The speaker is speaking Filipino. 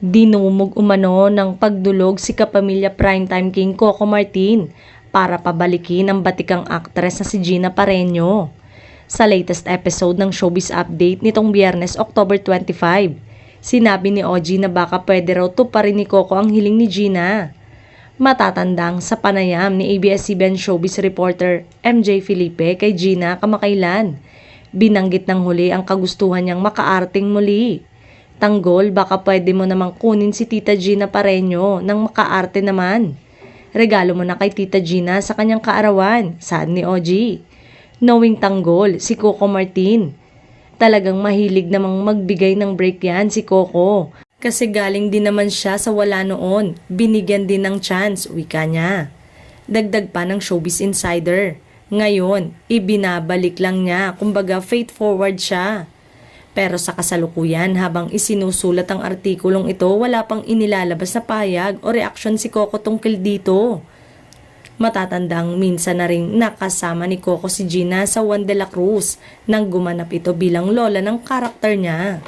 Dinumog umano ng pagdulog si kapamilya primetime king Coco Martin para pabalikin ang batikang aktres na si Gina Pareño. Sa latest episode ng Showbiz Update nitong Biyernes, October 25, sinabi ni OG na baka pwede raw tuparin ni Coco ang hiling ni Gina. Matatandang sa panayam ni ABS-CBN Showbiz reporter MJ Felipe kay Gina kamakailan, binanggit ng huli ang kagustuhan niyang makaarting muli. Tanggol, baka pwede mo namang kunin si Tita Gina Pareño nang makaarte naman. Regalo mo na kay Tita Gina sa kanyang kaarawan, saad ni OG. Knowing tanggol, si Coco Martin. Talagang mahilig namang magbigay ng break yan si Coco. Kasi galing din naman siya sa wala noon, binigyan din ng chance, wika niya. Dagdag pa ng Showbiz Insider. Ngayon, ibinabalik lang niya, kumbaga faith-forward siya. Pero sa kasalukuyan, habang isinusulat ang artikulong ito, wala pang inilalabas na pahayag o reaksyon si Coco tungkol dito. Matatandang minsan na ring nakasama ni Coco si Gina sa Juan de la Cruz nang gumanap ito bilang lola ng karakter niya.